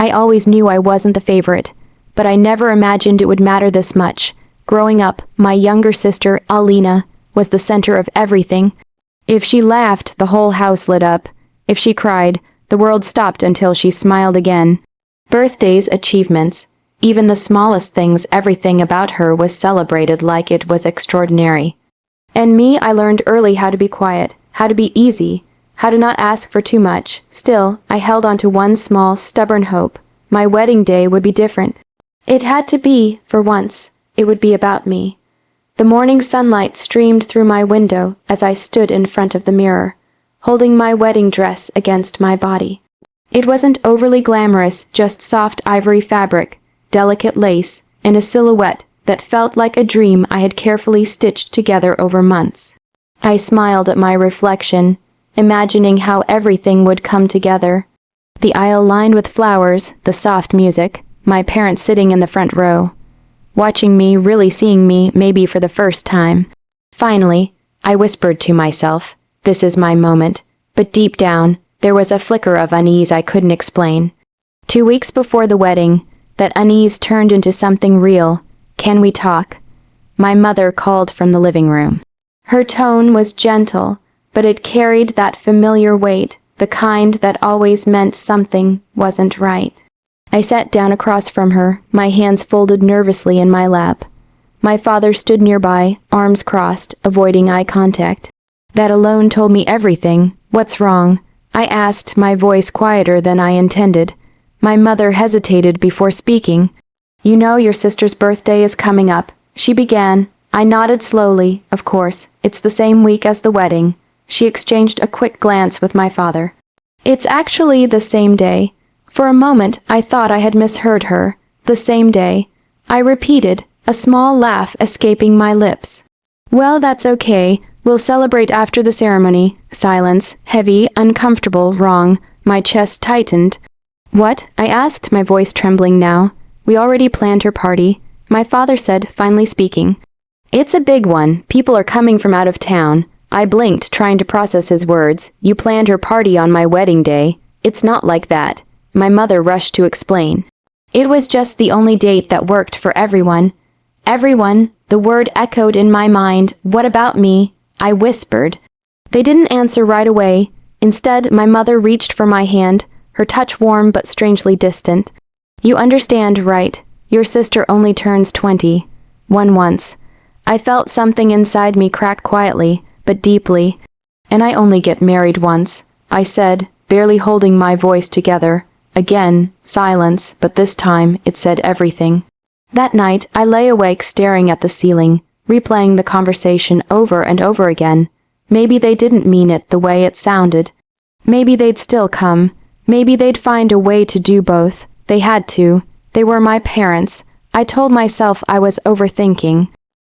I always knew I wasn't the favorite, but I never imagined it would matter this much. Growing up, my younger sister, Alina, was the center of everything. If she laughed, the whole house lit up. If she cried, the world stopped until she smiled again. Birthdays, achievements, even the smallest things, everything about her was celebrated like it was extraordinary. And me, I learned early how to be quiet, how to be easy, how to not ask for too much. Still, I held on to one small, stubborn hope. My wedding day would be different. It had to be, for once. It would be about me. The morning sunlight streamed through my window as I stood in front of the mirror, holding my wedding dress against my body. It wasn't overly glamorous, just soft ivory fabric, delicate lace, and a silhouette that felt like a dream I had carefully stitched together over months. I smiled at my reflection, imagining how everything would come together. The aisle lined with flowers, the soft music, my parents sitting in the front row, watching me, really seeing me, maybe for the first time. Finally, I whispered to myself, "This is my moment," but deep down, there was a flicker of unease I couldn't explain. 2 weeks before the wedding, that unease turned into something real. "Can we talk?" My mother called from the living room. Her tone was gentle, but it carried that familiar weight, the kind that always meant something wasn't right. I sat down across from her, my hands folded nervously in my lap. My father stood nearby, arms crossed, avoiding eye contact. That alone told me everything. "What's wrong?" I asked, my voice quieter than I intended. My mother hesitated before speaking. "You know your sister's birthday is coming up," she began. I nodded slowly. "Of course, it's the same week as the wedding." She exchanged a quick glance with my father. "It's actually the same day." For a moment, I thought I had misheard her. "The same day," I repeated, a small laugh escaping my lips. "Well, that's okay. We'll celebrate after the ceremony." Silence, heavy, uncomfortable, wrong. My chest tightened. "What?" I asked, my voice trembling now. "We already planned her party," my father said, finally speaking. "It's a big one. People are coming from out of town." I blinked, trying to process his words. "You planned her party on my wedding day." "It's not like that." My mother rushed to explain. "It was just the only date that worked for everyone." "Everyone," the word echoed in my mind. "What about me?" I whispered. They didn't answer right away. Instead, my mother reached for my hand, her touch warm but strangely distant. "You understand, right? Your sister only turns 20. Once. I felt something inside me crack quietly, but deeply. "And I only get married once," I said, barely holding my voice together. Again, silence, but this time it said everything. That night, I lay awake staring at the ceiling, replaying the conversation over and over again. Maybe they didn't mean it the way it sounded. Maybe they'd still come. Maybe they'd find a way to do both. They had to. They were my parents. I told myself I was overthinking.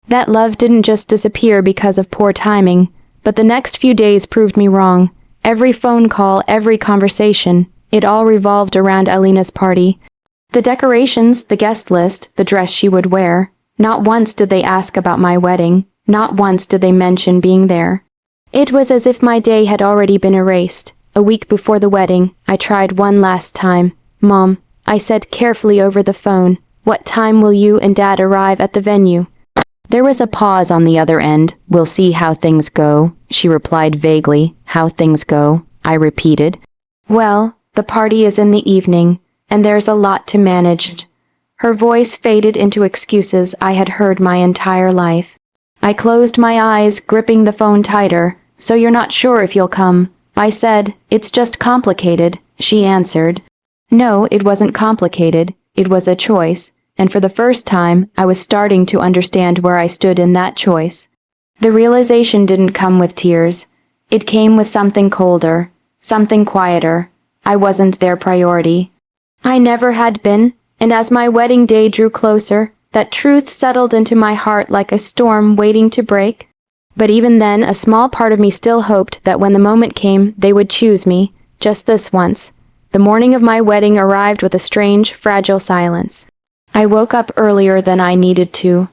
That love didn't just disappear because of poor timing, but the next few days proved me wrong. Every phone call, every conversation, it all revolved around Alina's party. The decorations, the guest list, the dress she would wear. Not once did they ask about my wedding. Not once did they mention being there. It was as if my day had already been erased. A week before the wedding, I tried one last time. "Mom," I said carefully over the phone, "what time will you and Dad arrive at the venue?" There was a pause on the other end. "We'll see how things go," she replied vaguely. "How things go," I repeated. "Well, the party is in the evening, and there's a lot to manage." Her voice faded into excuses I had heard my entire life. I closed my eyes, gripping the phone tighter. "So you're not sure if you'll come?" I said. "It's just complicated," she answered. No, it wasn't complicated. It was a choice, and for the first time, I was starting to understand where I stood in that choice. The realization didn't come with tears. It came with something colder, something quieter. I wasn't their priority. I never had been, and as my wedding day drew closer, that truth settled into my heart like a storm waiting to break. But even then, a small part of me still hoped that when the moment came, they would choose me, just this once. The morning of my wedding arrived with a strange, fragile silence. I woke up earlier than I needed to,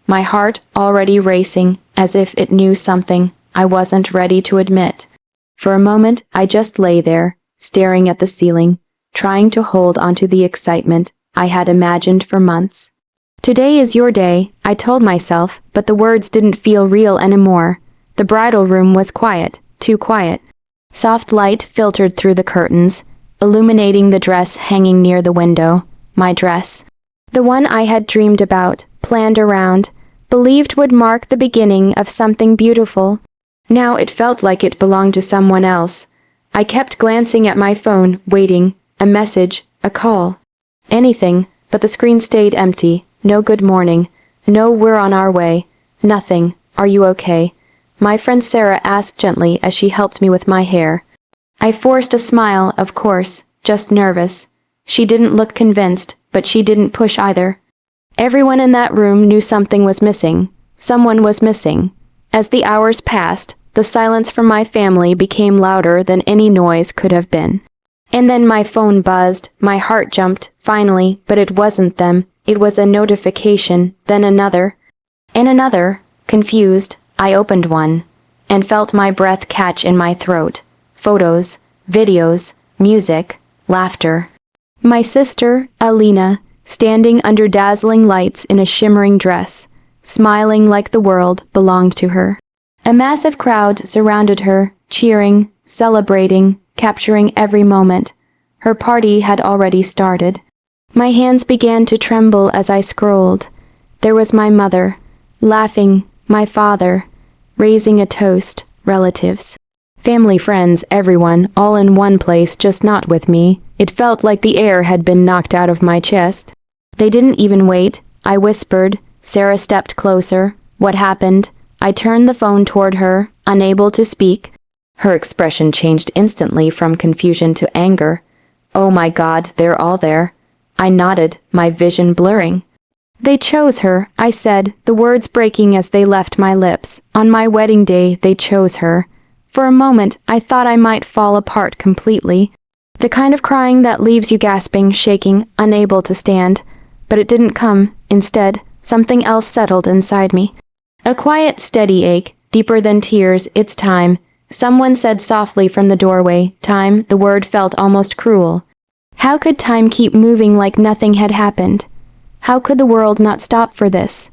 my heart already racing, as if it knew something I wasn't ready to admit. For a moment, I just lay there, staring at the ceiling, trying to hold onto the excitement I had imagined for months. Today is your day, I told myself, but the words didn't feel real anymore. The bridal room was quiet, too quiet. Soft light filtered through the curtains, illuminating the dress hanging near the window. My dress. The one I had dreamed about, planned around, believed would mark the beginning of something beautiful. Now it felt like it belonged to someone else. I kept glancing at my phone, waiting. A message, a call. Anything, but the screen stayed empty. No good morning. No we're on our way. Nothing. Are you okay? My friend Sarah asked gently as she helped me with my hair. I forced a smile, of course, just nervous. She didn't look convinced, but she didn't push either. Everyone in that room knew something was missing. Someone was missing. As the hours passed, the silence from my family became louder than any noise could have been. And then my phone buzzed, my heart jumped, finally, but it wasn't them. It was a notification, then another. And another. Confused, I opened one, and felt my breath catch in my throat. Photos, videos, music, laughter. My sister, Alina, standing under dazzling lights in a shimmering dress, smiling like the world belonged to her. A massive crowd surrounded her, cheering, celebrating, capturing every moment. Her party had already started. My hands began to tremble as I scrolled. There was my mother, laughing, my father, raising a toast, relatives. Family, friends, everyone, all in one place, just not with me. It felt like the air had been knocked out of my chest. They didn't even wait. I whispered. Sarah stepped closer. What happened? I turned the phone toward her, unable to speak. Her expression changed instantly from confusion to anger. Oh my God, they're all there. I nodded, my vision blurring. They chose her, I said, the words breaking as they left my lips. On my wedding day, they chose her. For a moment, I thought I might fall apart completely. The kind of crying that leaves you gasping, shaking, unable to stand. But it didn't come. Instead, something else settled inside me. A quiet, steady ache, deeper than tears. It's time. Someone said softly from the doorway. Time, the word felt almost cruel. How could time keep moving like nothing had happened? How could the world not stop for this?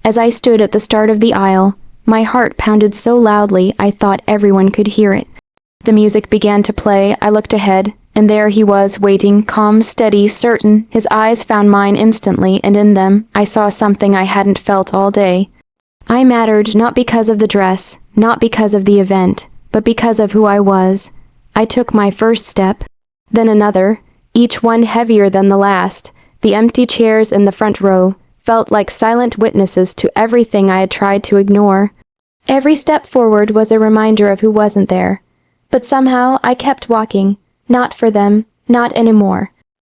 As I stood at the start of the aisle, my heart pounded so loudly I thought everyone could hear it. The music began to play. I looked ahead, and there he was, waiting, calm, steady, certain. His eyes found mine instantly, and in them, I saw something I hadn't felt all day. I mattered not because of the dress, not because of the event, but because of who I was. I took my first step, then another, each one heavier than the last. The empty chairs in the front row felt like silent witnesses to everything I had tried to ignore. Every step forward was a reminder of who wasn't there. But somehow I kept walking, not for them, not anymore.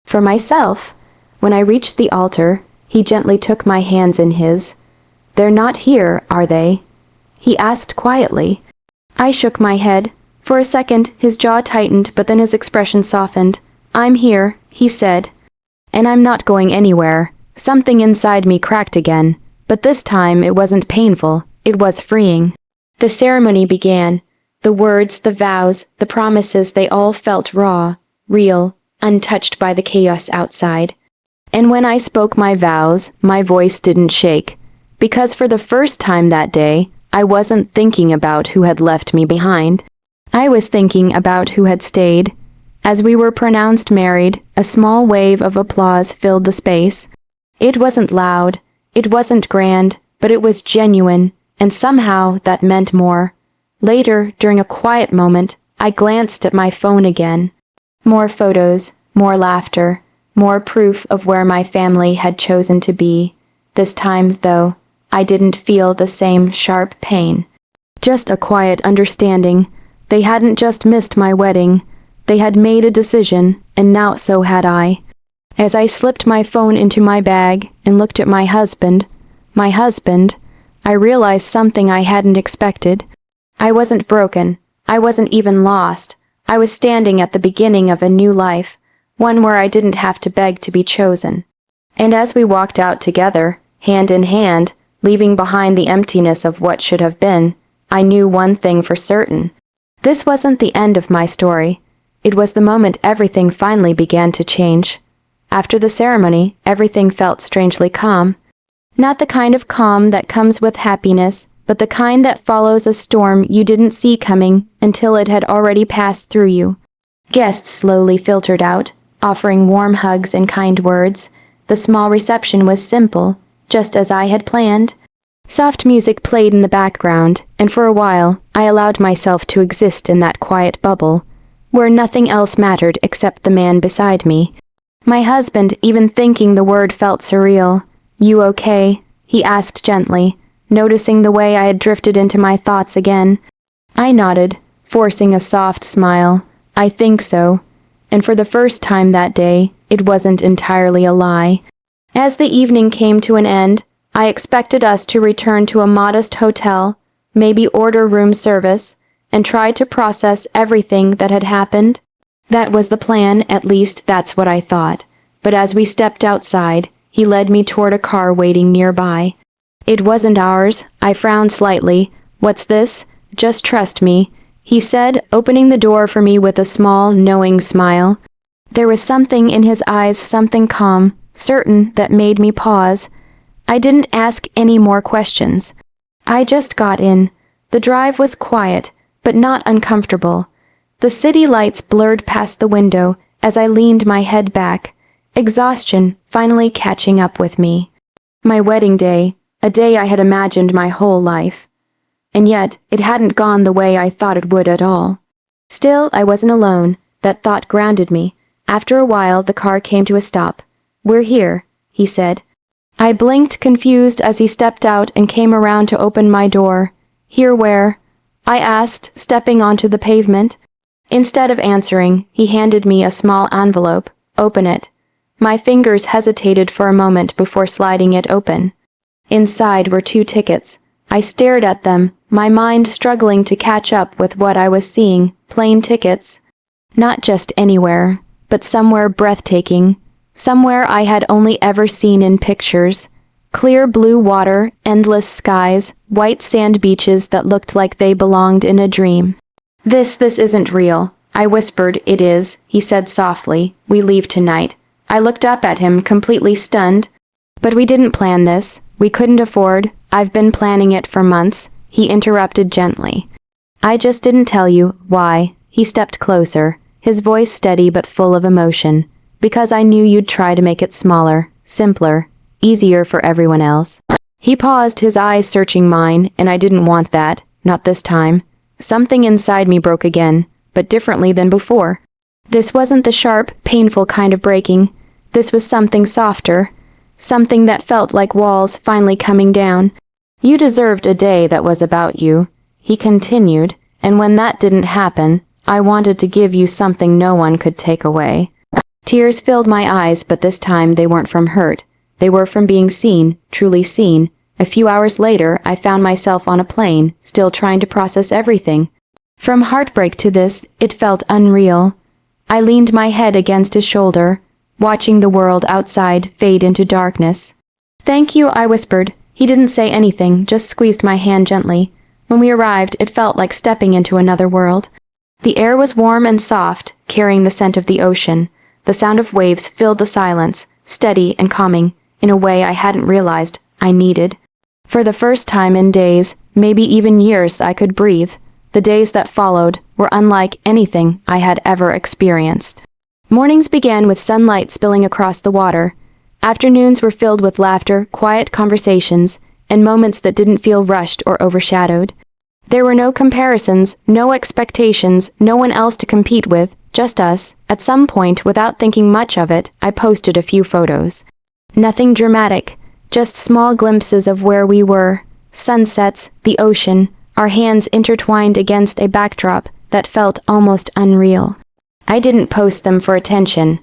For myself. When I reached the altar, he gently took my hands in his. They're not here, are they? He asked quietly. I shook my head. For a second, his jaw tightened, but then his expression softened. I'm here, he said. And I'm not going anywhere. Something inside me cracked again, but this time it wasn't painful, it was freeing. The ceremony began. The words, the vows, the promises, they all felt raw, real, untouched by the chaos outside. And when I spoke my vows, my voice didn't shake, because for the first time that day, I wasn't thinking about who had left me behind. I was thinking about who had stayed. As we were pronounced married, a small wave of applause filled the space. It wasn't loud, it wasn't grand, but it was genuine, and somehow that meant more. Later, during a quiet moment, I glanced at my phone again. More photos, more laughter, more proof of where my family had chosen to be. This time, though, I didn't feel the same sharp pain. Just a quiet understanding. They hadn't just missed my wedding. They had made a decision, and now so had I. As I slipped my phone into my bag and looked at my husband, I realized something I hadn't expected. I wasn't broken. I wasn't even lost. I was standing at the beginning of a new life, one where I didn't have to beg to be chosen. And as we walked out together, hand in hand, leaving behind the emptiness of what should have been, I knew one thing for certain. This wasn't the end of my story. It was the moment everything finally began to change. After the ceremony, everything felt strangely calm. Not the kind of calm that comes with happiness, but the kind that follows a storm you didn't see coming until it had already passed through you. Guests slowly filtered out, offering warm hugs and kind words. The small reception was simple, just as I had planned. Soft music played in the background, and for a while, I allowed myself to exist in that quiet bubble, where nothing else mattered except the man beside me. My husband, even thinking the word felt surreal. "You okay?" he asked gently, noticing the way I had drifted into my thoughts again. I nodded, forcing a soft smile. "I think so." And for the first time that day, it wasn't entirely a lie. As the evening came to an end, I expected us to return to a modest hotel, maybe order room service, and try to process everything that had happened. That was the plan, at least that's what I thought. But as we stepped outside, he led me toward a car waiting nearby. It wasn't ours. I frowned slightly. "What's this?" "Just trust me," he said, opening the door for me with a small, knowing smile. There was something in his eyes, something calm, certain, that made me pause. I didn't ask any more questions. I just got in. The drive was quiet, but not uncomfortable. The city lights blurred past the window as I leaned my head back, exhaustion finally catching up with me. My wedding day, a day I had imagined my whole life. And yet, it hadn't gone the way I thought it would at all. Still, I wasn't alone. That thought grounded me. After a while, the car came to a stop. "We're here," he said. I blinked, confused, as he stepped out and came around to open my door. "Here where?" I asked, stepping onto the pavement. Instead of answering, he handed me a small envelope. "Open it." My fingers hesitated for a moment before sliding it open. Inside were 2 tickets. I stared at them, my mind struggling to catch up with what I was seeing. Plane tickets. Not just anywhere, but somewhere breathtaking. Somewhere I had only ever seen in pictures. Clear blue water, endless skies, white sand beaches that looked like they belonged in a dream. This isn't real," I whispered. "It is," he said softly. "We leave tonight." I looked up at him, completely stunned. "But we didn't plan this. We couldn't afford. I've been planning it for months," he interrupted gently. "I just didn't tell you. Why?" He stepped closer, his voice steady but full of emotion. "Because I knew you'd try to make it smaller, simpler, easier for everyone else." He paused, his eyes searching mine, and I didn't want that, not this time. Something inside me broke again, but differently than before. This wasn't the sharp, painful kind of breaking. This was something softer, something that felt like walls finally coming down. "You deserved a day that was about you," he continued, "and when that didn't happen, I wanted to give you something no one could take away." Tears filled my eyes, but this time they weren't from hurt. They were from being seen, truly seen. A few hours later, I found myself on a plane, still trying to process everything. From heartbreak to this, it felt unreal. I leaned my head against his shoulder, watching the world outside fade into darkness. "Thank you," I whispered. He didn't say anything, just squeezed my hand gently. When we arrived, it felt like stepping into another world. The air was warm and soft, carrying the scent of the ocean. The sound of waves filled the silence, steady and calming, in a way I hadn't realized I needed. For the first time in days, maybe even years, I could breathe. The days that followed were unlike anything I had ever experienced. Mornings began with sunlight spilling across the water. Afternoons were filled with laughter, quiet conversations, and moments that didn't feel rushed or overshadowed. There were no comparisons, no expectations, no one else to compete with, just us. At some point, without thinking much of it, I posted a few photos. Nothing dramatic, just small glimpses of where we were. Sunsets, the ocean, our hands intertwined against a backdrop that felt almost unreal. I didn't post them for attention.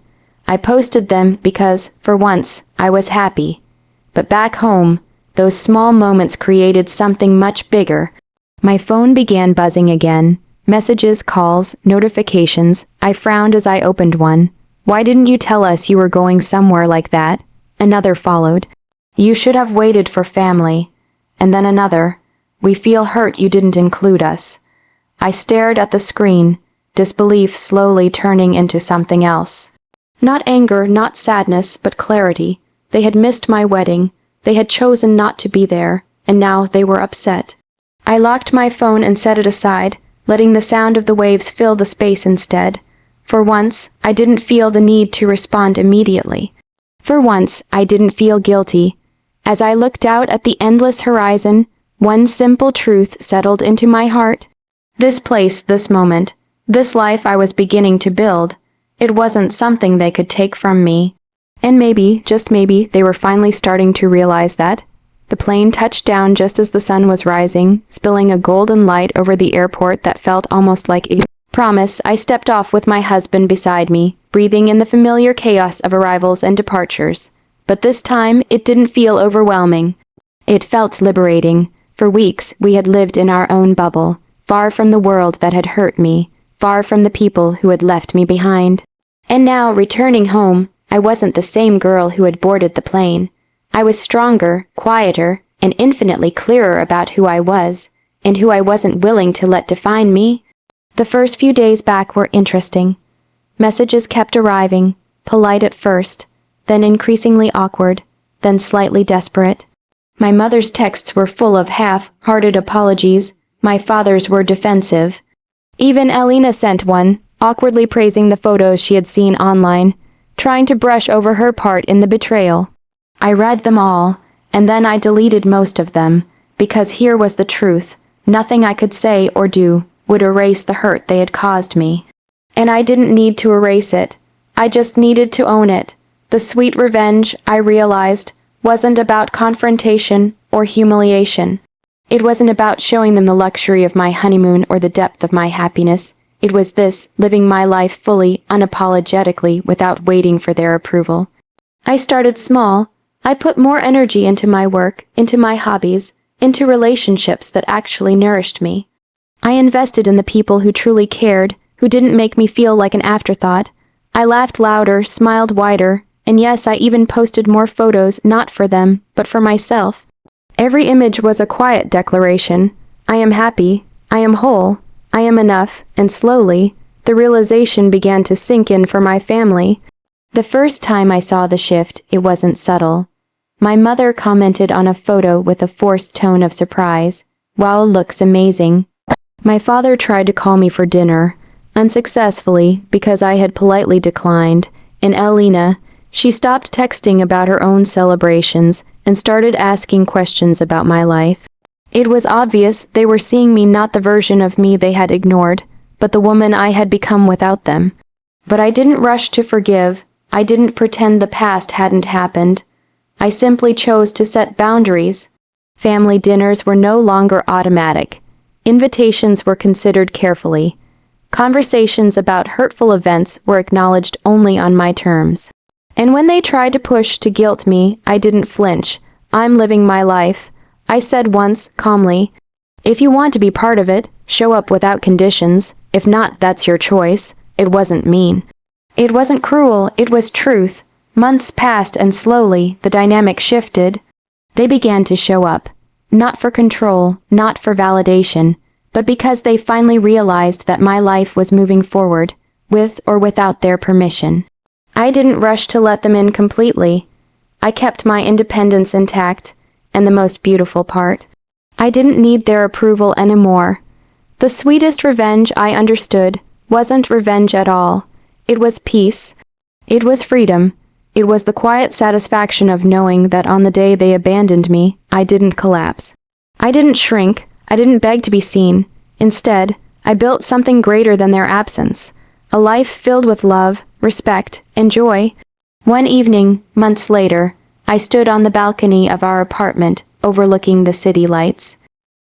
I posted them because, for once, I was happy. But back home, those small moments created something much bigger. My phone began buzzing again. Messages, calls, notifications. I frowned as I opened one. "Why didn't you tell us you were going somewhere like that?" Another followed. "You should have waited for family." And then another. "We feel hurt you didn't include us." I stared at the screen. disbelief slowly turning into something else. Not anger, not sadness, but clarity. They had missed my wedding. They had chosen not to be there, and now they were upset. I locked my phone and set it aside, letting the sound of the waves fill the space instead. For once, I didn't feel the need to respond immediately. For once, I didn't feel guilty. As I looked out at the endless horizon, one simple truth settled into my heart. This place, this moment, this life I was beginning to build, it wasn't something they could take from me. And maybe, just maybe, they were finally starting to realize that. The plane touched down just as the sun was rising, spilling a golden light over the airport that felt almost like a promise. I stepped off with my husband beside me, breathing in the familiar chaos of arrivals and departures. But this time, it didn't feel overwhelming. It felt liberating. For weeks, we had lived in our own bubble, far from the world that had hurt me, far from the people who had left me behind. And now, returning home, I wasn't the same girl who had boarded the plane. I was stronger, quieter, and infinitely clearer about who I was, and who I wasn't willing to let define me. The first few days back were interesting. Messages kept arriving, polite at first, then increasingly awkward, then slightly desperate. My mother's texts were full of half-hearted apologies. My father's were defensive. Even Alina sent one, awkwardly praising the photos she had seen online, trying to brush over her part in the betrayal. I read them all, and then I deleted most of them, because here was the truth. Nothing I could say or do would erase the hurt they had caused me. And I didn't need to erase it. I just needed to own it. The sweet revenge, I realized, wasn't about confrontation or humiliation. It wasn't about showing them the luxury of my honeymoon or the depth of my happiness. It was this, living my life fully, unapologetically, without waiting for their approval. I started small. I put more energy into my work, into my hobbies, into relationships that actually nourished me. I invested in the people who truly cared, who didn't make me feel like an afterthought. I laughed louder, smiled wider, and yes, I even posted more photos, not for them, but for myself. Every image was a quiet declaration. I am happy, I am whole, I am enough, and slowly, the realization began to sink in for my family. The first time I saw the shift, it wasn't subtle. My mother commented on a photo with a forced tone of surprise. Wow, looks amazing. My father tried to call me for dinner, unsuccessfully because I had politely declined, and Alina, she stopped texting about her own celebrations and started asking questions about my life. It was obvious they were seeing me not the version of me they had ignored, but the woman I had become without them. But I didn't rush to forgive. I didn't pretend the past hadn't happened. I simply chose to set boundaries. Family dinners were no longer automatic. Invitations were considered carefully. Conversations about hurtful events were acknowledged only on my terms. And when they tried to push to guilt me, I didn't flinch. I'm living my life. I said once, calmly, if you want to be part of it, show up without conditions. If not, that's your choice. It wasn't mean. It wasn't cruel, it was truth. Months passed and slowly, the dynamic shifted. They began to show up. Not for control, not for validation, but because they finally realized that my life was moving forward, with or without their permission. I didn't rush to let them in completely. I kept my independence intact, and the most beautiful part, I didn't need their approval anymore. The sweetest revenge I understood wasn't revenge at all. It was peace. It was freedom. It was the quiet satisfaction of knowing that on the day they abandoned me, I didn't collapse. I didn't shrink. I didn't beg to be seen. Instead, I built something greater than their absence. A life filled with love, respect, and joy. One evening, months later, I stood on the balcony of our apartment, overlooking the city lights.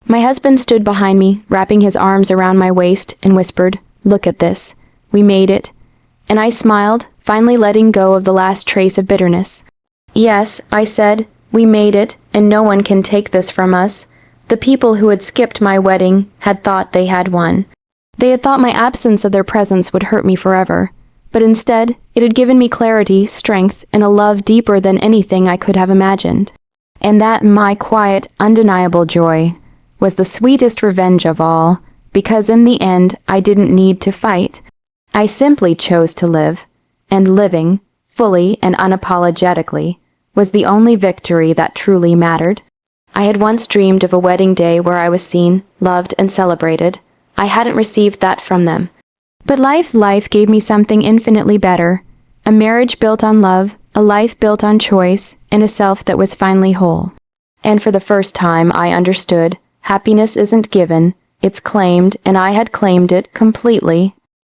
My husband stood behind me, wrapping his arms around my waist, and whispered, "Look at this. We made it." And I smiled, finally letting go of the last trace of bitterness. "Yes," I said, "we made it, and no one can take this from us." The people who had skipped my wedding had thought they had won. They had thought my absence of their presence would hurt me forever. But instead, it had given me clarity, strength, and a love deeper than anything I could have imagined. And that my quiet, undeniable joy was the sweetest revenge of all, because in the end I didn't need to fight. I simply chose to live, and living, fully and unapologetically, was the only victory that truly mattered. I had once dreamed of a wedding day where I was seen, loved, and celebrated. I hadn't received that from them. But life gave me something infinitely better. A marriage built on love, a life built on choice, and a self that was finally whole. And for the first time I understood, happiness isn't given, it's claimed, and I had claimed it completely,